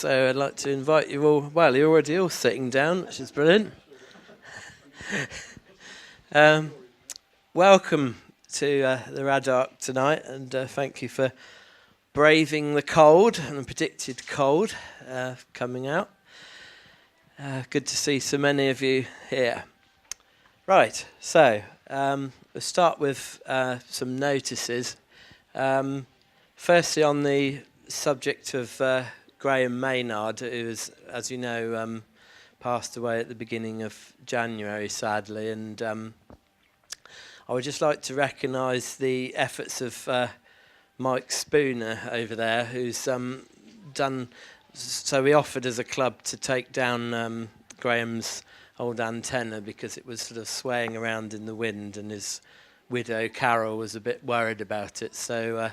So I'd like to invite you all, well, you're already all sitting down, which is brilliant. Welcome to the RADARC tonight, and thank you for braving the cold and the predicted cold coming out. Good to see so many of you here. Right, so we'll start with some notices. Firstly, on the subject of Graham Maynard, who was, as you know, passed away at the beginning of January, sadly, and I would just like to recognise the efforts of Mike Spooner over there, who's done. So we offered as a club to take down Graham's old antenna because it was sort of swaying around in the wind, and his widow Carol was a bit worried about it. So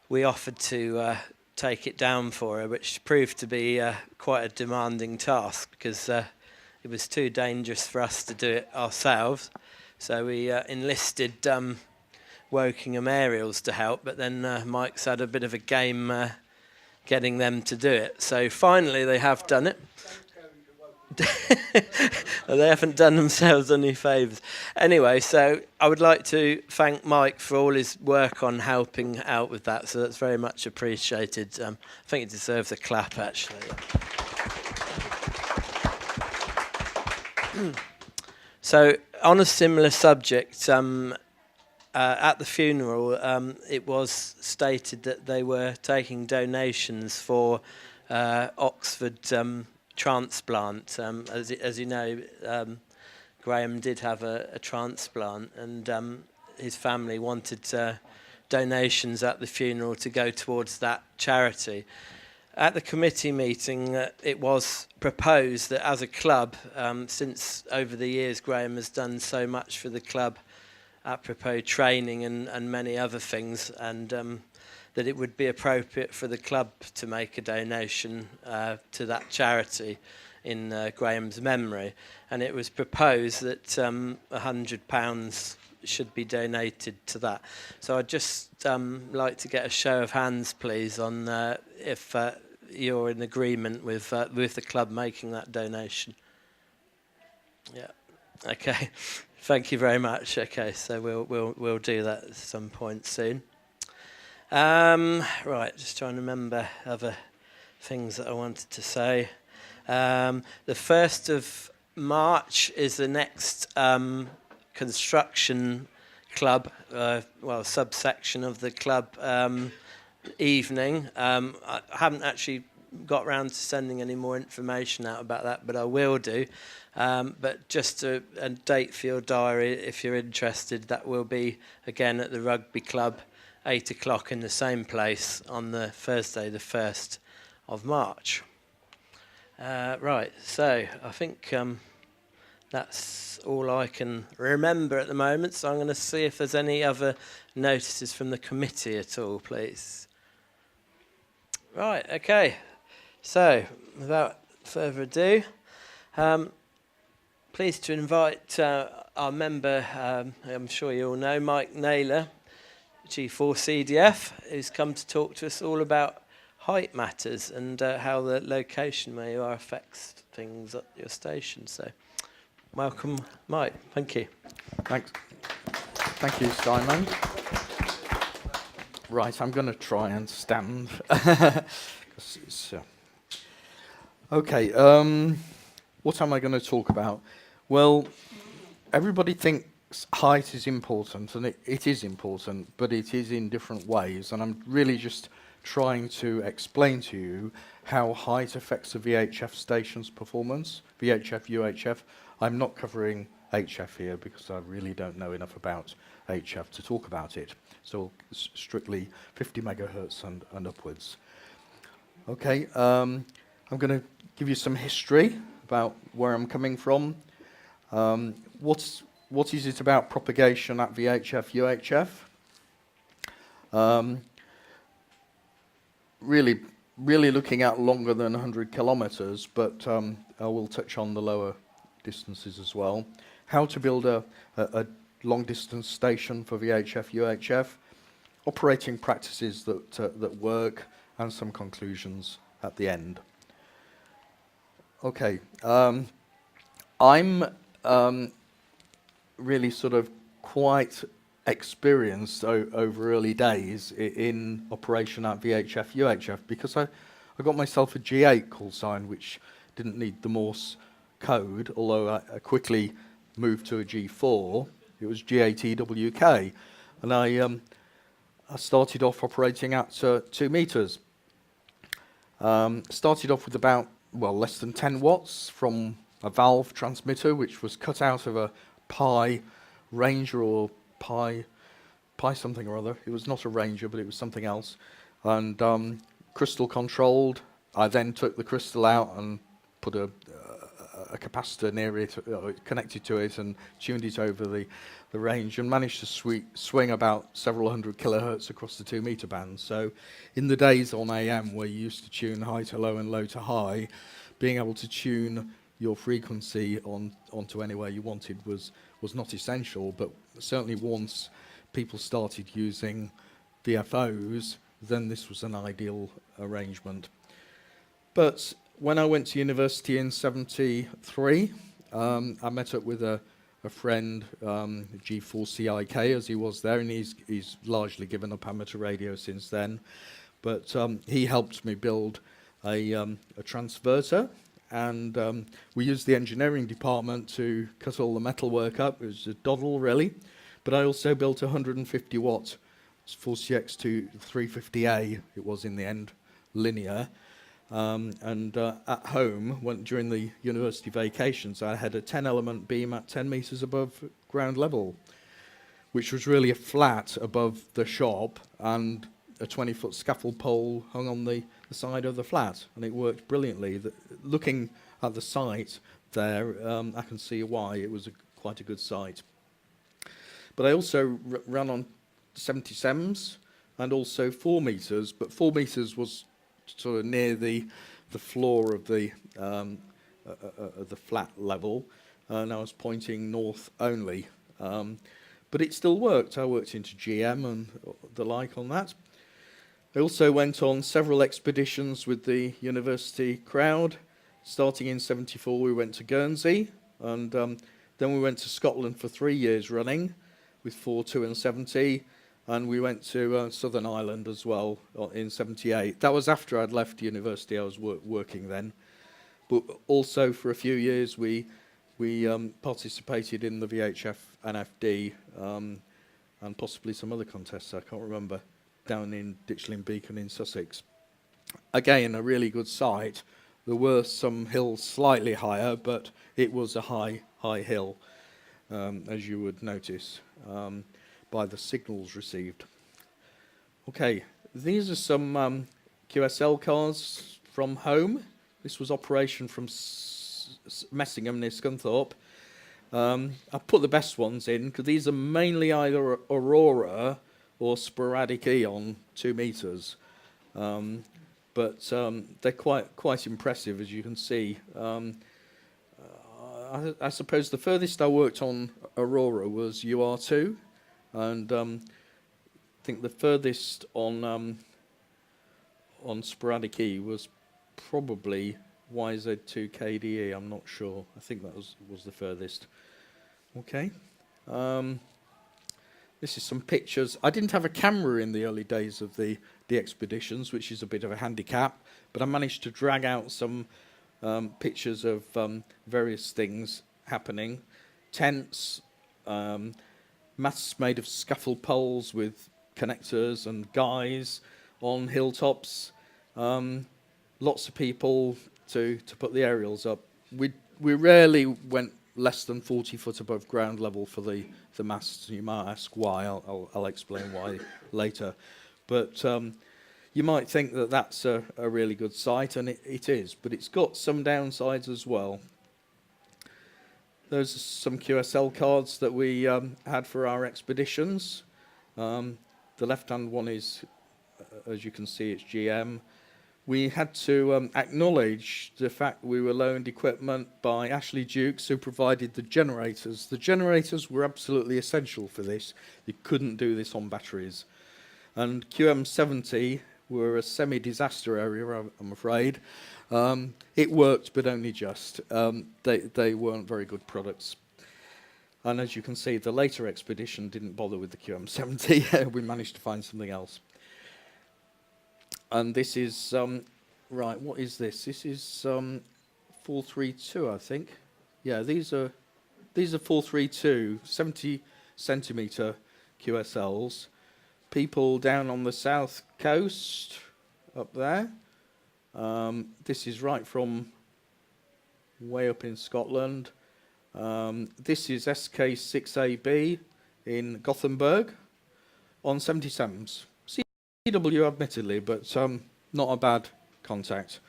we offered to take it down for her, which proved to be quite a demanding task because it was too dangerous for us to do it ourselves. So we enlisted Wokingham Aerials to help, but then Mike's had a bit of a game getting them to do it. So finally they have done it. Well, they haven't done themselves any favours. Anyway, so I would like to thank Mike for all his work on helping out with that, so that's very much appreciated. I think it deserves a clap, actually. So, on a similar subject, at the funeral, it was stated that they were taking donations for Oxford transplant. As you know, Graham did have a transplant, and his family wanted donations at the funeral to go towards that charity. At the committee meeting, it was proposed that as a club, since over the years Graham has done so much for the club, apropos training and many other things, and that it would be appropriate for the club to make a donation to that charity in Graham's memory. And it was proposed that £100 should be donated to that. So I'd just like to get a show of hands, please, on if you're in agreement with the club making that donation. Yeah. Okay. Thank you very much. Okay, so we'll do that at some point soon. Right, just trying to remember other things that I wanted to say. The 1st of March is the next construction club, subsection of the club evening. I haven't actually got round to sending any more information out about that, but I will do. But just a date for your diary, if you're interested, that will be again at the rugby club, 8 o'clock in the same place on the Thursday, the 1st of March. Right, so I think that's all I can remember at the moment, so I'm going to see if there's any other notices from the committee at all, please. Right, okay, so without further ado, pleased to invite our member, I'm sure you all know, Mike Naylor, G4CDF, who's come to talk to us all about height matters and how the location where you are affects things at your station. So, welcome, Mike. Thank you. Thanks. Thank you, Simon. Right, I'm going to try and stand. Okay, what am I going to talk about? Well, everybody thinks height is important, and it is important, but it is in different ways, and I'm really just trying to explain to you how height affects the VHF station's performance, VHF, UHF. I'm not covering HF here because I really don't know enough about HF to talk about it, so strictly 50 megahertz and upwards. Okay, I'm going to give you some history about where I'm coming from. What is it about propagation at VHF, UHF? Really looking at longer than 100 kilometers, but I will touch on the lower distances as well. How to build a long-distance station for VHF, UHF, operating practices that work, and some conclusions at the end. Okay, I'm really sort of quite experienced over early days in operation at VHF UHF, because I got myself a G8 call sign, which didn't need the Morse code, although I quickly moved to a G4. It was G8EWK, and I started off operating at 2 meters. Started off with about, well, less than 10 watts from a valve transmitter, which was cut out of a Pi Ranger or Pi something or other. It was not a Ranger, but it was something else. And crystal controlled. I then took the crystal out and put a capacitor near it, connected to it, and tuned it over the range, and managed to swing about several hundred kilohertz across the 2 meter band. So in the days on AM where you used to tune high to low and low to high, being able to tune your frequency onto anywhere you wanted was not essential, but certainly once people started using VFOs, then this was an ideal arrangement. But when I went to university in '73, I met up with a friend, G4CIK as he was there, and he's largely given up amateur radio since then. But he helped me build a transverter, and we used the engineering department to cut all the metal work up. It was a doddle, really. But I also built a 150 watt 4CX2 350A. It was in the end linear. And at home, during the university vacations, I had a 10 element beam at 10 meters above ground level, which was really a flat above the shop, and a 20-foot scaffold pole hung on the side of the flat, and it worked brilliantly. Looking at the site there, I can see why it was quite a good site. But I also ran on 77s and also 4 meters, but 4 meters was sort of near the floor of the flat level, and I was pointing north only. But it still worked. I worked into GM and the like on that. I also went on several expeditions with the university crowd. Starting in '74, we went to Guernsey, and then we went to Scotland for 3 years running with 42 and 70, and we went to Southern Ireland as well in '78. That was after I'd left university. I was working then. But also for a few years, we participated in the VHF NFD and possibly some other contests, I can't remember, down in Ditchling Beacon in Sussex. Again, a really good site. There were some hills slightly higher, but it was a high hill, as you would notice by the signals received. Okay, these are some QSL cards from home. This was operation from Messingham near Scunthorpe. I put the best ones in because these are mainly either Aurora or sporadic E on 2 meters. But they're quite impressive, as you can see. I suppose the furthest I worked on Aurora was UR2, and I think the furthest on sporadic E was probably YZ2KDE. I'm not sure. I think that was the furthest. Okay. This is some pictures. I didn't have a camera in the early days of the expeditions, which is a bit of a handicap, but I managed to drag out some pictures of various things happening. Tents, masts made of scaffold poles with connectors and guys on hilltops. Lots of people to put the aerials up. We rarely went less than 40 foot above ground level for the masts. You might ask why. I'll explain why later. But you might think that that's a really good site, and it is, but it's got some downsides as well. Those are some QSL cards that we had for our expeditions. The left-hand one is, as you can see, it's GM. We had to acknowledge the fact we were loaned equipment by Ashley Dukes, who provided the generators. The generators were absolutely essential for this. You couldn't do this on batteries. And QM70 were a semi-disaster area, I'm afraid. It worked, but only just. They weren't very good products. And as you can see, the later expedition didn't bother with the QM70. We managed to find something else. And this is, right, what is this? This is 432, I think. Yeah, these are 432, 70 centimetre QSLs. People down on the south coast, up there. This is right from way up in Scotland. This is SK6AB in Gothenburg on 77s. CW admittedly, but not a bad contact.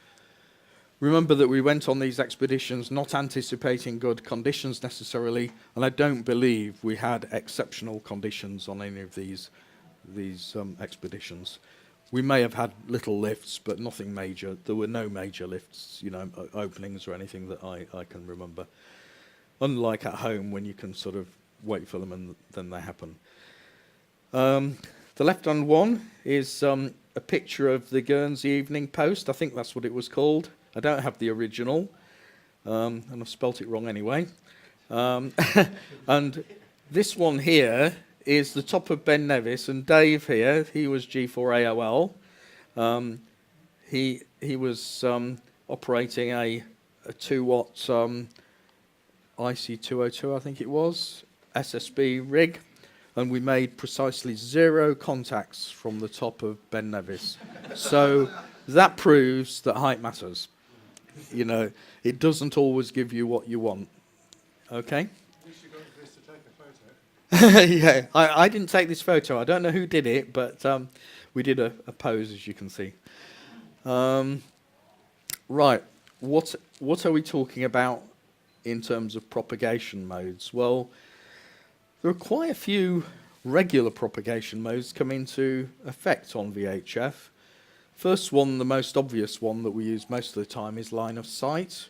Remember that we went on these expeditions not anticipating good conditions necessarily, and I don't believe we had exceptional conditions on any of these expeditions. We may have had little lifts, but nothing major. There were no major lifts, you know, openings or anything that I can remember. Unlike at home, when you can sort of wait for them and then they happen. The left-hand one is a picture of the Guernsey Evening Post. I think that's what it was called. I don't have the original, and I've spelt it wrong anyway. And this one here is the top of Ben Nevis, and Dave here, he was G4AOL. He was operating a 2-watt IC202, I think it was, SSB rig, and we made precisely 0 contacts from the top of Ben Nevis. So that proves that height matters. You know, it doesn't always give you what you want. Okay? At least you got this to take a photo. Yeah, I didn't take this photo. I don't know who did it, but we did a pose, as you can see. Right, what are we talking about in terms of propagation modes? Well, there are quite a few regular propagation modes come into effect on VHF. First one, the most obvious one that we use most of the time, is line of sight,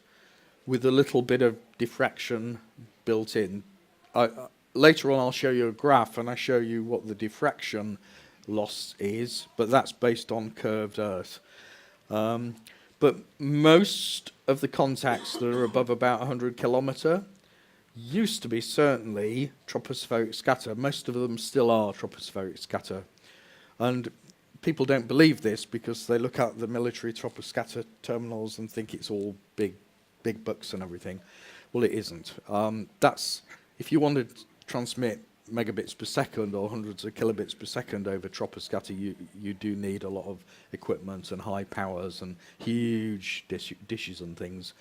with a little bit of diffraction built in. Later on I'll show you a graph and I show you what the diffraction loss is, but that's based on curved Earth. But most of the contacts that are above about 100 kilometre used to be certainly tropospheric scatter. Most of them still are tropospheric scatter. And people don't believe this because they look at the military troposcatter terminals and think it's all big bucks and everything. Well, it isn't. That's, if you want to transmit megabits per second or hundreds of kilobits per second over troposcatter, you do need a lot of equipment and high powers and huge dishes and things.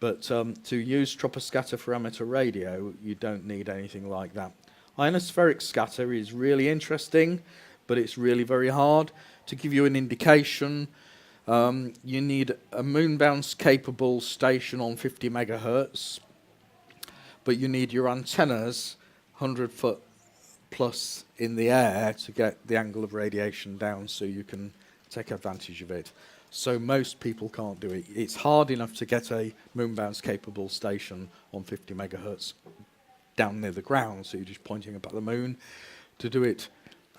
But to use troposcatter for amateur radio, you don't need anything like that. Ionospheric scatter is really interesting, but it's really very hard. To give you an indication, you need a moon bounce capable station on 50 megahertz, but you need your antennas 100 foot plus in the air to get the angle of radiation down so you can take advantage of it. So most people can't do it. It's hard enough to get a moon bounce capable station on 50 megahertz down near the ground, so you're just pointing up at the moon. To do it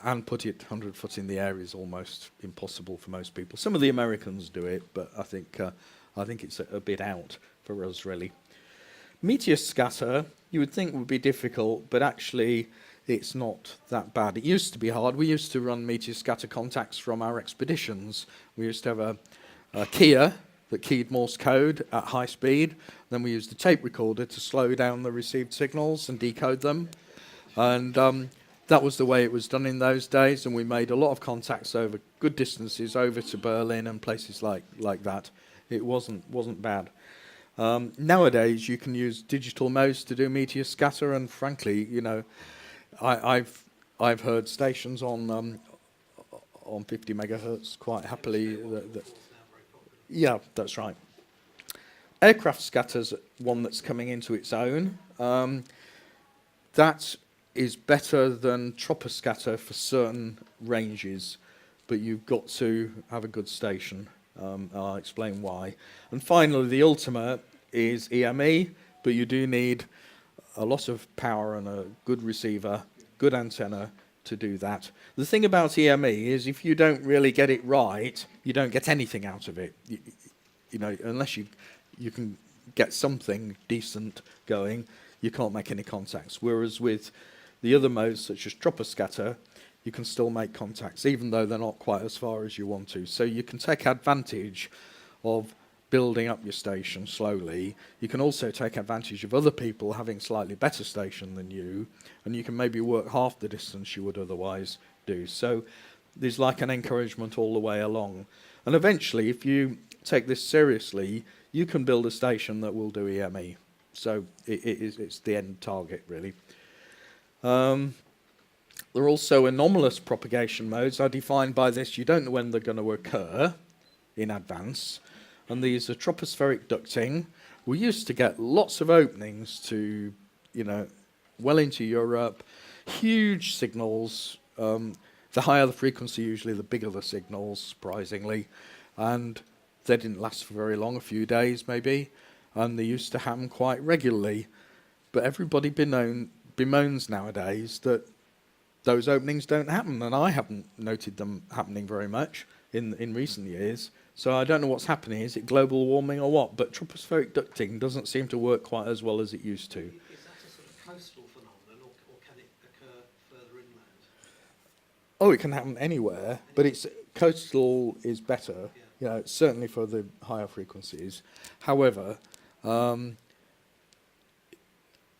and put it 100 foot in the air is almost impossible for most people. Some of the Americans do it, but I think it's a bit out for us, really. Meteor scatter, you would think would be difficult, but actually it's not that bad. It used to be hard. We used to run meteor scatter contacts from our expeditions. We used to have a keyer that keyed Morse code at high speed. Then we used a tape recorder to slow down the received signals and decode them. And that was the way it was done in those days, and we made a lot of contacts over good distances, over to Berlin and places like that. It wasn't bad. Nowadays, you can use digital modes to do meteor scatter, and frankly, you know, I've heard stations on 50 megahertz quite happily. Yeah, that's right. Aircraft scatter's one that's coming into its own. That is better than troposcatter for certain ranges, but you've got to have a good station. I'll explain why. And finally, the ultimate is EME, but you do need a lot of power and a good receiver, good antenna to do that. The thing about EME is if you don't really get it right, you don't get anything out of it. You know, unless you can get something decent going, you can't make any contacts. Whereas with the other modes, such as troposcatter, you can still make contacts, even though they're not quite as far as you want to. So you can take advantage of building up your station slowly. You can also take advantage of other people having slightly better station than you, and you can maybe work half the distance you would otherwise do. So there's like an encouragement all the way along. And eventually, if you take this seriously, you can build a station that will do EME. So it's the end target, really. There are also anomalous propagation modes are defined by this. You don't know when they're going to occur in advance. And these are tropospheric ducting. We used to get lots of openings to, you know, well into Europe, huge signals. The higher the frequency, usually the bigger the signals, surprisingly. And they didn't last for very long, a few days maybe. And they used to happen quite regularly. But everybody bemoans nowadays that those openings don't happen, and I haven't noted them happening very much in recent years. So I don't know what's happening. Is it global warming or what? But tropospheric ducting doesn't seem to work quite as well as it used to. Is that a sort of coastal phenomenon, or can it occur further inland? Oh, it can happen anywhere, but it's coastal is better. Yeah. You know, certainly for the higher frequencies. However,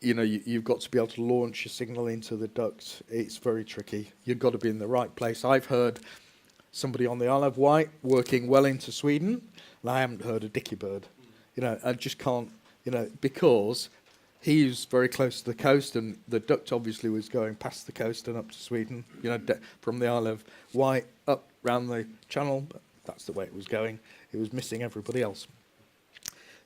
you know, you've got to be able to launch your signal into the duct. It's very tricky. You've got to be in the right place. I've heard somebody on the Isle of Wight working well into Sweden, and I haven't heard a dicky bird. You know, I just can't, you know, because he's very close to the coast, and the duct obviously was going past the coast and up to Sweden, you know, from the Isle of Wight up round the channel, but that's the way it was going. It was missing everybody else.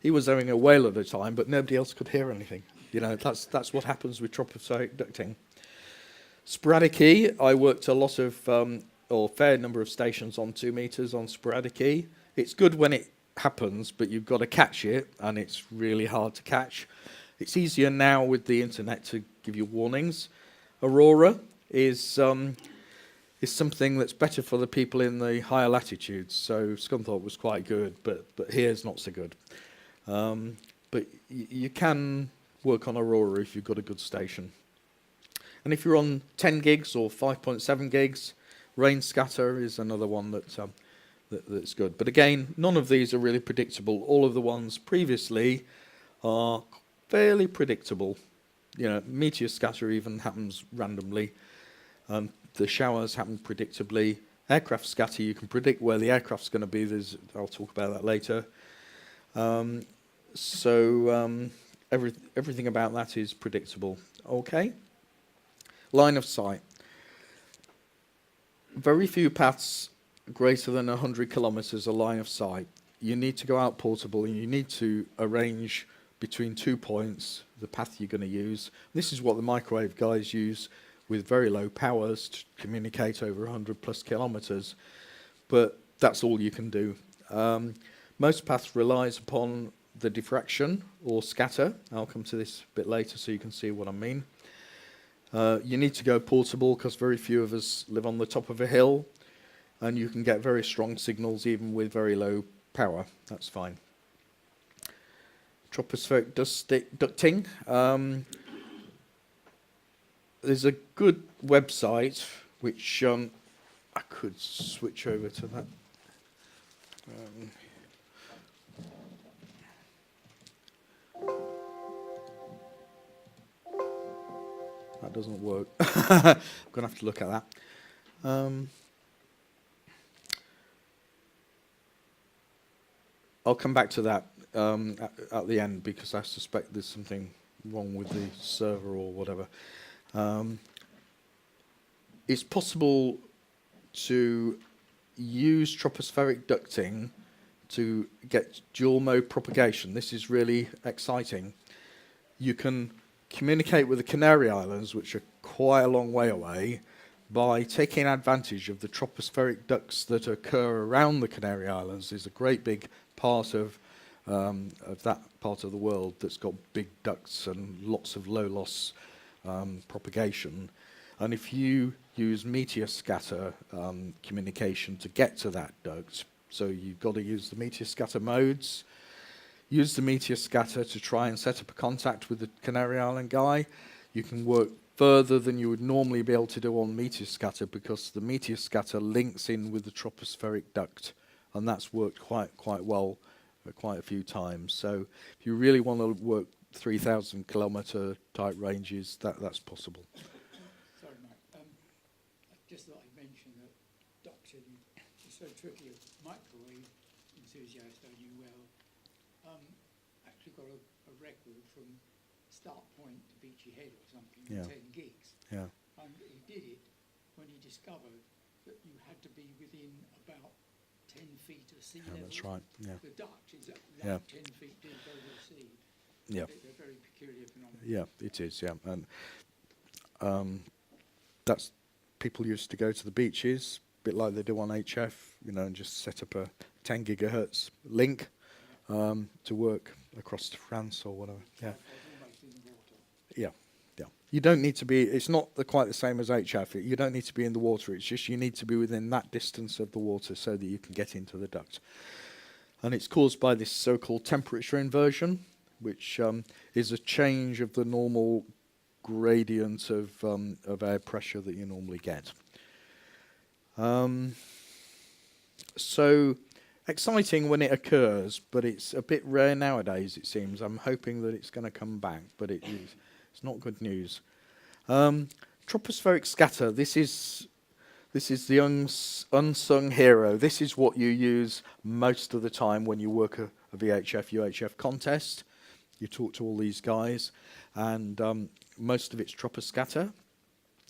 He was having a whale at the time, but nobody else could hear anything. You know, that's what happens with tropospheric ducting. Sporadic E, I worked a lot of, or fair number of stations on 2 meters on sporadic E. It's good when it happens, but you've got to catch it, and it's really hard to catch. It's easier now with the internet to give you warnings. Aurora is something that's better for the people in the higher latitudes. So Scunthorpe was quite good, but here's not so good. But you can work on Aurora if you've got a good station. And if you're on 10 gigs or 5.7 gigs, rain scatter is another one that's good. But again, none of these are really predictable. All of the ones previously are fairly predictable. You know, meteor scatter even happens randomly. The showers happen predictably. Aircraft scatter, you can predict where the aircraft's going to be. I'll talk about that later. Everything about that is predictable. Okay. Line of sight. Very few paths greater than 100 kilometers are line of sight. You need to go out portable, and you need to arrange between 2 points the path you're going to use. This is what the microwave guys use with very low powers to communicate over 100 plus kilometers. But that's all you can do. Most paths relies upon the diffraction or scatter. I'll come to this a bit later so you can see what I mean. You need to go portable because very few of us live on the top of a hill, and you can get very strong signals even with very low power. That's fine. Tropospheric ducting. There's a good website which I could switch over to that. That doesn't work. I'm going to have to look at that. I'll come back to that at the end because I suspect there's something wrong with the server or whatever. It's possible to use tropospheric ducting to get dual mode propagation. This is really exciting. You can communicate with the Canary Islands, which are quite a long way away, by taking advantage of the tropospheric ducts that occur around the Canary Islands. There's a great big part of that part of the world that's got big ducts and lots of low loss propagation. And if you use meteor scatter communication to get to that duct. So you've got to use the meteor scatter modes, use the meteor scatter to try and set up a contact with the Canary Island guy. You can work further than you would normally be able to do on meteor scatter because the meteor scatter links in with the tropospheric duct, and that's worked quite well quite a few times. So if you really want to work 3,000 kilometre type ranges, that's possible. Sorry, Mike. I just thought I'd mention that Doctor, you're so tricky, a microwave enthusiast, I knew well, actually got a record from start point to Beachy Head or something, Yeah. 10 gigs. Yeah. And he did it when he discovered that you had to be within about 10 feet of sea level. That's right. Yeah. The Dutch is like Yeah. 10 feet deep over the sea. Yeah. They're very peculiar phenomena. Yeah, it is. Yeah, and that's people used to go to the beaches, a bit like they do on HF, and just set up a 10 gigahertz link to work across to France or whatever. Yeah. Almost in the water. Yeah, yeah. You don't need to be. It's not quite the same as HF. You don't need to be in the water. It's just you need to be within that distance of the water so that you can get into the duct. And it's caused by this so-called temperature inversion, which is a change of the normal gradient of air pressure that you normally get. So exciting when it occurs, but it's a bit rare nowadays, it seems. I'm hoping that it's going to come back, but it's not good news. Tropospheric scatter, this is the unsung hero. This is what you use most of the time when you work a VHF, UHF contest. You talk to all these guys, and most of it's troposcatter.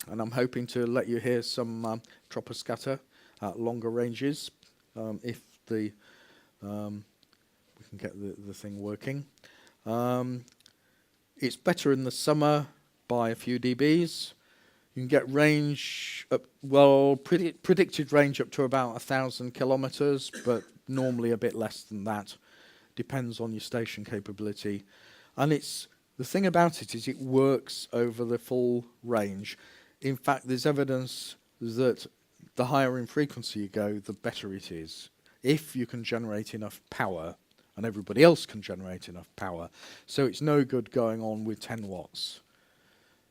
And I'm hoping to let you hear some troposcatter at longer ranges if we can get the thing working. It's better in the summer by a few dBs. You can get range up, predicted range up to about 1,000 kilometers, but normally a bit less than that. Depends on your station capability. And the thing about it is it works over the full range. In fact, there's evidence that the higher in frequency you go, the better it is. If you can generate enough power, and everybody else can generate enough power. So it's no good going on with 10 watts.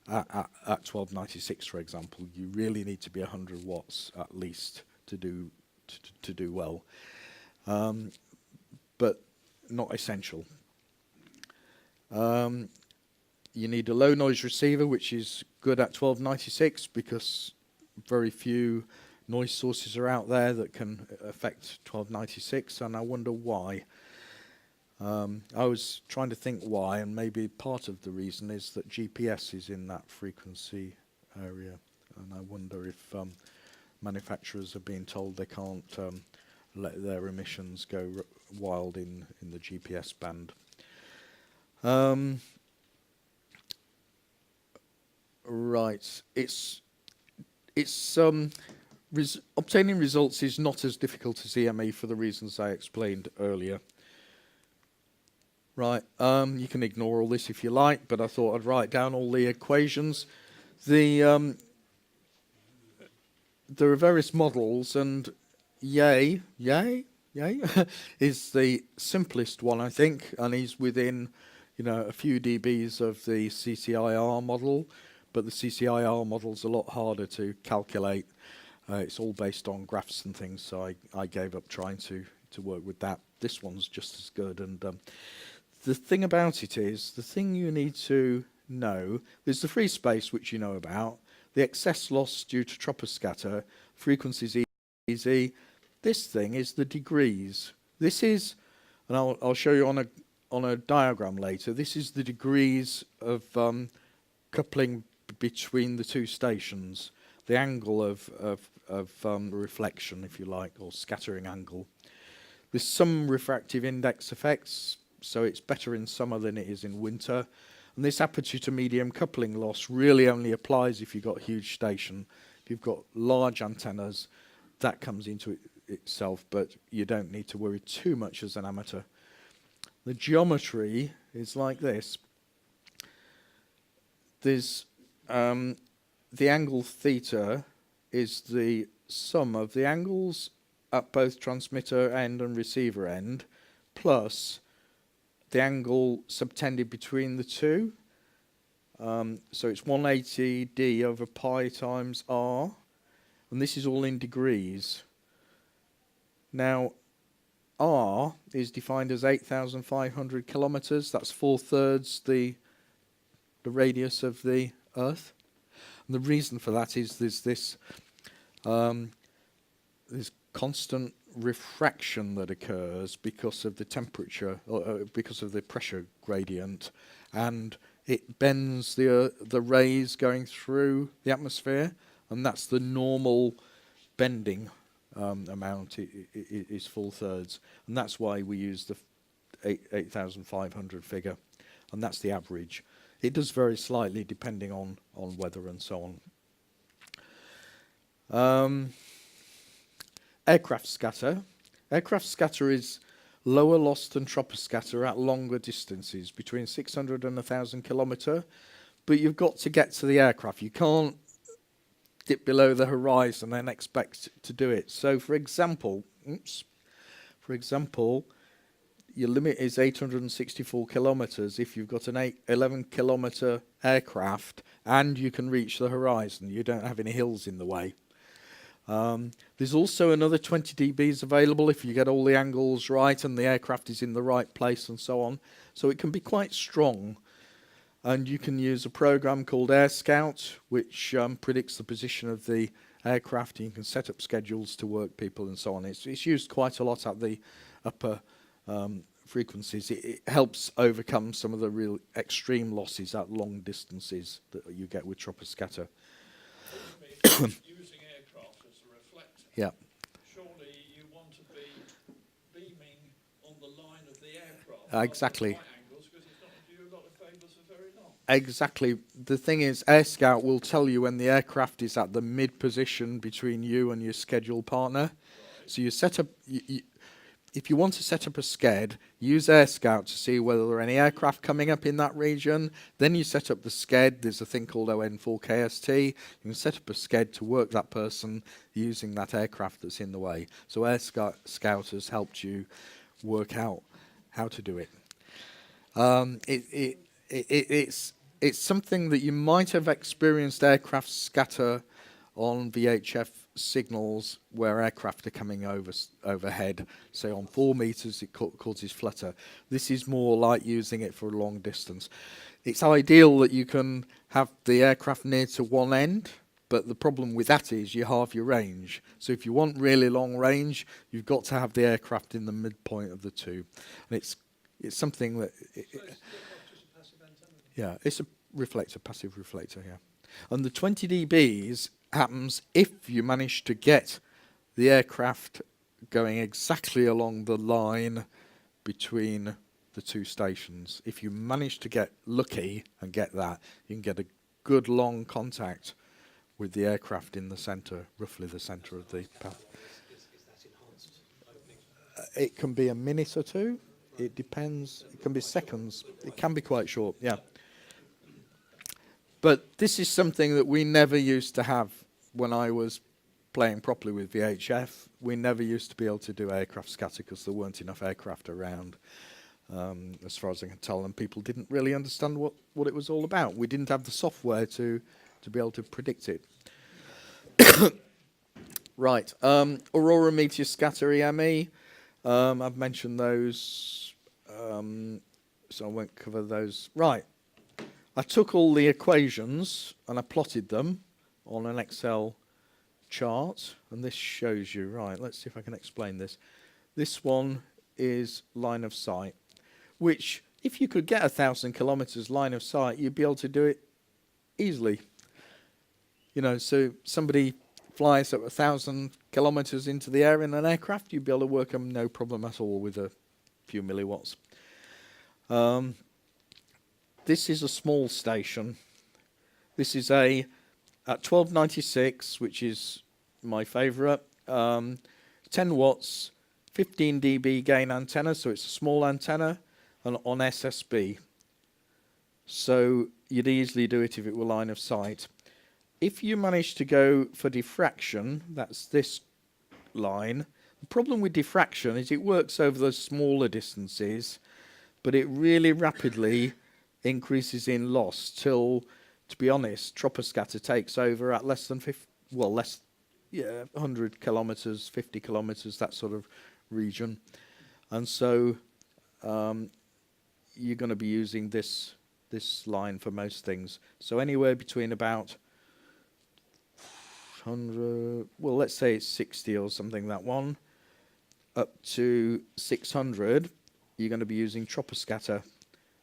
At 1296, for example, you really need to be 100 watts at least to do well, but not essential. You need a low noise receiver, which is good at 1296 because very few noise sources are out there that can affect 1296, and I wonder why. I was trying to think why, and maybe part of the reason is that GPS is in that frequency area, and I wonder if manufacturers are being told they can't let their emissions go wild in the GPS band. Right, obtaining results is not as difficult as EME for the reasons I explained earlier. Right, you can ignore all this if you like, but I thought I'd write down all the equations. There are various models, and Yay is the simplest one, I think, and he's within, a few dBs of the CCIR model, but the CCIR model's a lot harder to calculate. It's all based on graphs and things, so I gave up trying to work with that. This one's just as good, and the thing about it is, the thing you need to know, there's the free space, which you know about, the excess loss due to troposcatter, frequencies easy. This thing is the degrees. This is, and I'll show you on a diagram later, this is the degrees of coupling between the two stations, the angle of reflection, if you like, or scattering angle. There's some refractive index effects, so it's better in summer than it is in winter. And this aperture to medium coupling loss really only applies if you've got a huge station. If you've got large antennas, that comes into itself, but you don't need to worry too much as an amateur. The geometry is like this. There's the angle theta is the sum of the angles at both transmitter end and receiver end, plus the angle subtended between the two. So it's 180d over pi times r, and this is all in degrees. Now, r is defined as 8,500 kilometers. That's 4/3 the radius of the Earth. And the reason for that is there's this constant refraction that occurs because of the temperature, or because of the pressure gradient, and it bends the rays going through the atmosphere, and that's the normal bending amount is 4/3, and that's why we use the 8,500 figure, and that's the average. It does vary slightly depending on weather and so on. Aircraft scatter. Aircraft scatter is lower loss than troposcatter at longer distances, between 600 and 1,000 kilometre, but you've got to get to the aircraft. You can't dip below the horizon and expect to do it. So, for example, your limit is 864 kilometres if you've got an 11 kilometre aircraft and you can reach the horizon. You don't have any hills in the way. There's also another 20 dBs available if you get all the angles right and the aircraft is in the right place and so on. So it can be quite strong. And you can use a program called Air Scout, which predicts the position of the aircraft. You can set up schedules to work people and so on. It's used quite a lot at the upper frequencies. It helps overcome some of the real extreme losses at long distances that you get with troposcatter. Using aircraft as a reflector. Yeah. Surely you want to be beaming on the line of the aircraft. Exactly. Right angles, because it's not do you a lot of favours for very long. Exactly. The thing is, Air Scout will tell you when the aircraft is at the mid position between you and your schedule partner. Right. So you set up. If you want to set up a sched, use Air Scout to see whether there are any aircraft coming up in that region. Then you set up the sched. There's a thing called ON4KST. You can set up a sched to work that person using that aircraft that's in the way. So Air Scout has helped you work out how to do it. It's something that you might have experienced aircraft scatter on VHF signals where aircraft are coming overhead. Say on 4 meters it causes flutter. This is more like using it for a long distance. It's ideal that you can have the aircraft near to one end, but the problem with that is you halve your range. So if you want really long range, you've got to have the aircraft in the midpoint of the two. And it's something that... So it's not just a passive antenna? Yeah, it's a reflector, passive reflector, yeah. And the 20 dBs happens if you manage to get the aircraft going exactly along the line between the two stations. If you manage to get lucky and get that, you can get a good long contact with the aircraft in the centre, roughly the centre of the path. Is that enhanced opening? It can be a minute or two. It depends. It can be seconds. It can be quite short, yeah. But this is something that we never used to have when I was playing properly with VHF. We never used to be able to do aircraft scatter because there weren't enough aircraft around, as far as I can tell, and people didn't really understand what it was all about. We didn't have the software to be able to predict it. Right, Aurora Meteor Scatter EME. I've mentioned those, so I won't cover those. Right. I took all the equations and I plotted them on an Excel chart, and this shows you, right, let's see if I can explain this. This one is line of sight, which if you could get 1,000 kilometers line of sight, you'd be able to do it easily. You know, so somebody flies at 1,000 kilometers into the air in an aircraft, you'd be able to work them no problem at all with a few milliwatts. This is a small station. This is at 1296, which is my favourite. 10 watts, 15 dB gain antenna, so it's a small antenna, and on SSB. So you'd easily do it if it were line of sight. if you manage to go for diffraction, that's this line. The problem with diffraction is it works over those smaller distances, but it really rapidly increases in loss till, to be honest, troposcatter takes over at less than 50, well, less, yeah, 100 kilometers, 50 kilometers, that sort of region. And so you're going to be using this line for most things. So anywhere between about 100, well, let's say it's 60 or something, that one, up to 600, you're going to be using troposcatter,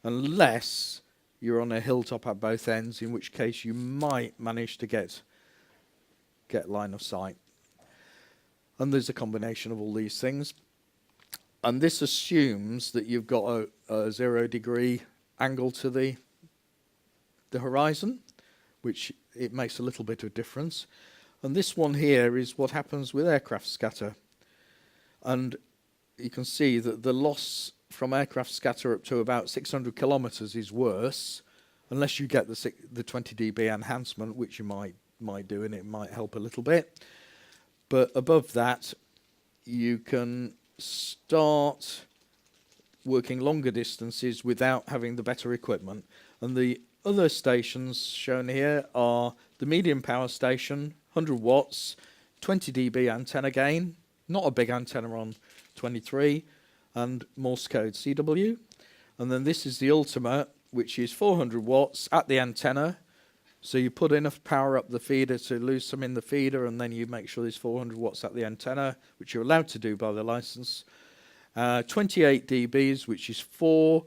unless you're on a hilltop at both ends, in which case you might manage to get line of sight. And there's a combination of all these things. And this assumes that you've got a 0 degree angle to the horizon, which it makes a little bit of difference. And this one here is what happens with aircraft scatter. And you can see that the loss from aircraft scatter up to about 600 kilometers is worse, unless you get the 20 dB enhancement, which you might do, and it might help a little bit. But above that, you can start working longer distances without having the better equipment. And the other stations shown here are the medium power station, 100 watts, 20 dB antenna gain, not a big antenna on 23, and Morse code CW. And then this is the ultimate, which is 400 watts at the antenna. So you put enough power up the feeder to lose some in the feeder, and then you make sure there's 400 watts at the antenna, which you're allowed to do by the license. 28 dBs, which is four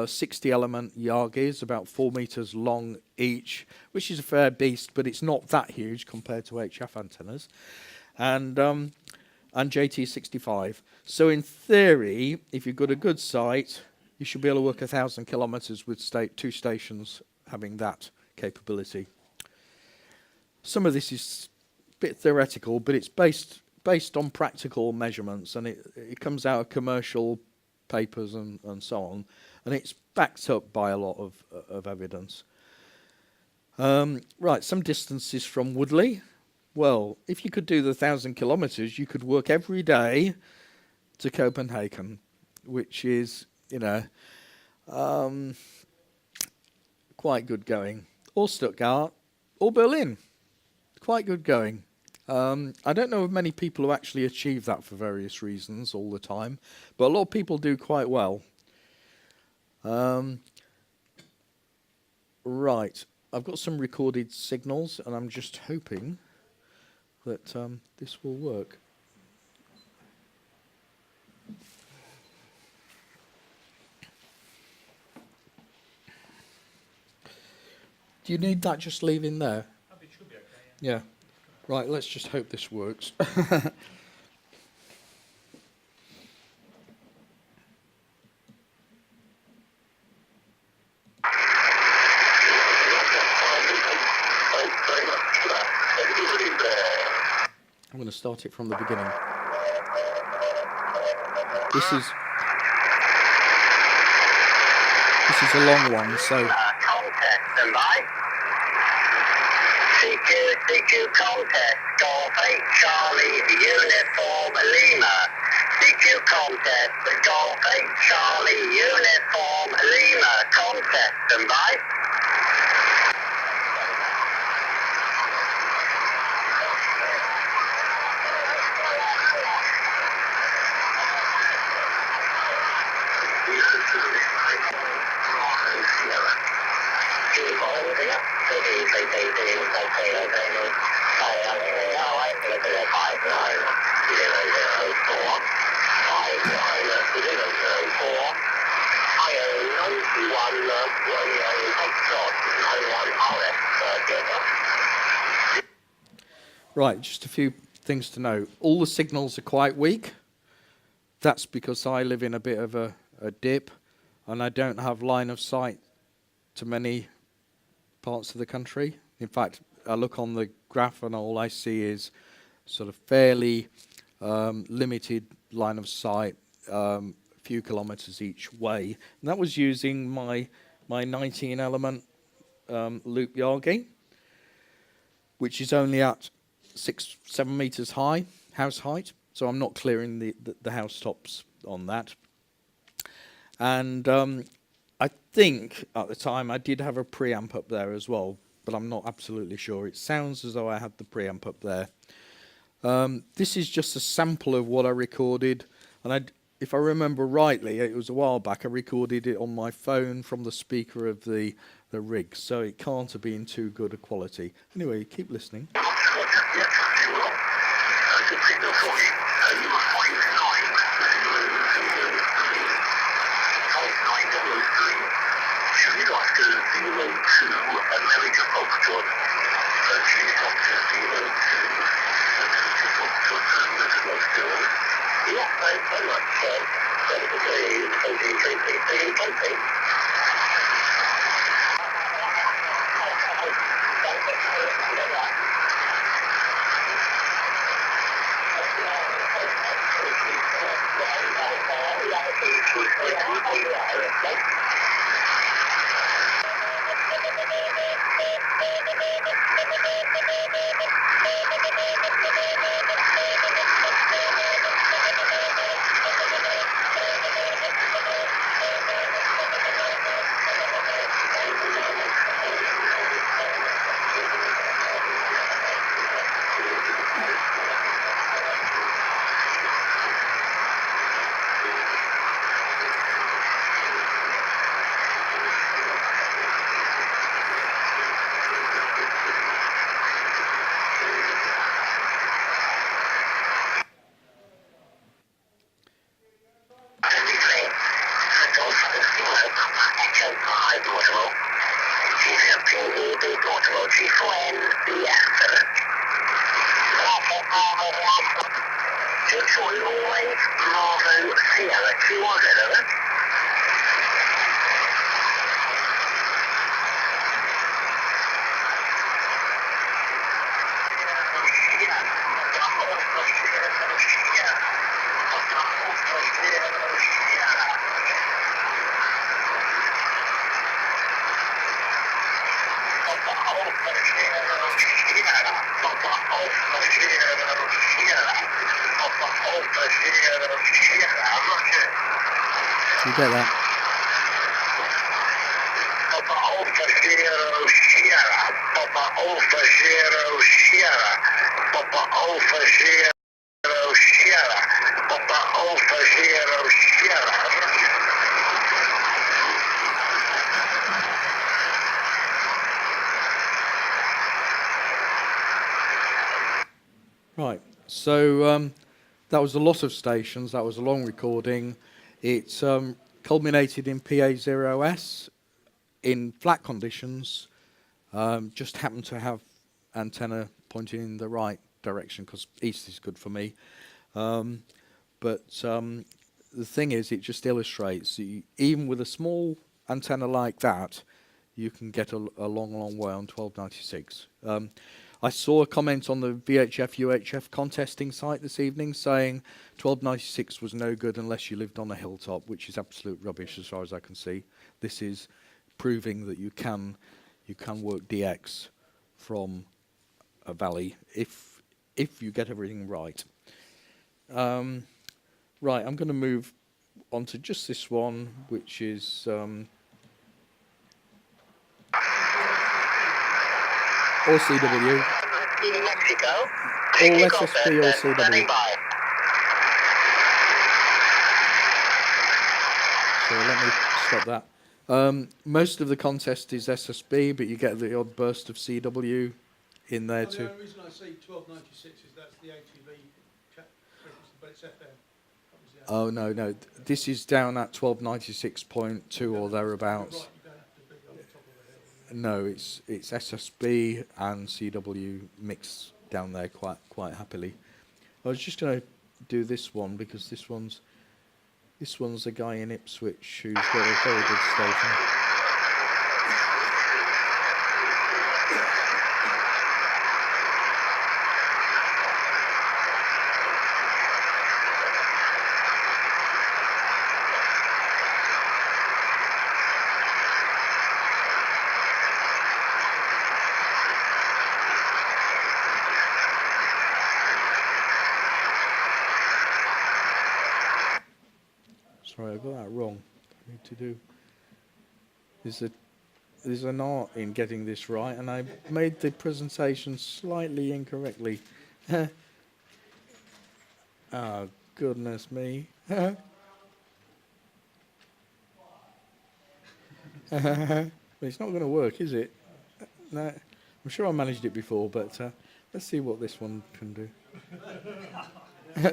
60 element Yagis, about 4 meters long each, which is a fair beast, but it's not that huge compared to HF antennas. And JT65. So in theory, if you've got a good site, you should be able to work 1,000 kilometers with two stations having that capability. Some of this is a bit theoretical, but it's based on practical measurements, and it comes out of commercial papers and so on, and it's backed up by a lot of evidence. Right, some distances from Woodley. Well, if you could do the 1,000 kilometers, you could work every day to Copenhagen, which is, you know, quite good going. Or Stuttgart, or Berlin, quite good going. I don't know of many people who actually achieve that for various reasons all the time, but a lot of people do quite well. Right, I've got some recorded signals, and I'm just hoping that this will work. Do you need that just leaving there? It should be okay. Yeah. Right, let's just hope this works. I'm going to start it from the beginning. This is a long one, so CQ contact, Golf 8 Charlie, Uniform Lima. CQ contact, Golf 8 Charlie, Uniform Lima. Contact, standby. Right, just a few things to know. All the signals are quite weak. That's because I live in a bit of a dip, and I don't have line of sight to many parts of the country. In fact, I look on the graph and all I see is sort of fairly limited line of sight, a few kilometers each way. And that was using my 19 element loop Yagi, which is only at 6-7 meters high, house height. So I'm not clearing the house tops on that. And I think at the time I did have a preamp up there as well, but I'm not absolutely sure. It sounds as though I had the preamp up there. This is just a sample of what I recorded, and if I remember rightly, it was a while back, I recorded it on my phone from the speaker of the rig, so it can't have been too good a quality. Anyway, keep listening. You get that? Right, so that was a lot of stations, that was a long recording. It culminated in PA0S in flat conditions, just happened to have antenna pointing in the right direction because east is good for me. But the thing is, it just illustrates that even with a small antenna like that, you can get a long, long way on 1296. I saw a comment on the VHF UHF contesting site this evening saying 1296 was no good unless you lived on a hilltop, which is absolute rubbish as far as I can see. This is proving that you can work DX from a valley if you get everything right. Right, I'm going to move on to just this one, which is or CW. All SSP or CW. So let me stop that. Most of the contest is SSB, but you get the odd burst of CW in there too. The only reason I say 1296 is that's the ATV frequency, but it's FM. Oh no, this is down at 1296.2 or thereabouts. Right, you don't have to be on the top of a hill. No, it's SSB and CW mixed down there quite happily. I was just going to do this one because this one's a guy in Ipswich who's got a very good station. Sorry, I got that wrong. I need to do. There's an art in getting this right, and I made the presentation slightly incorrectly. Oh, goodness me. But it's not going to work, is it? No, I'm sure I managed it before, but let's see what this one can do.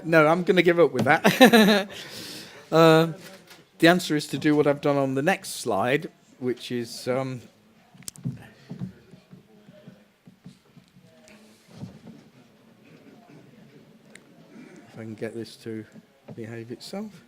No, I'm going to give up with that. The answer is to do what I've done on the next slide, which is if I can get this to behave itself.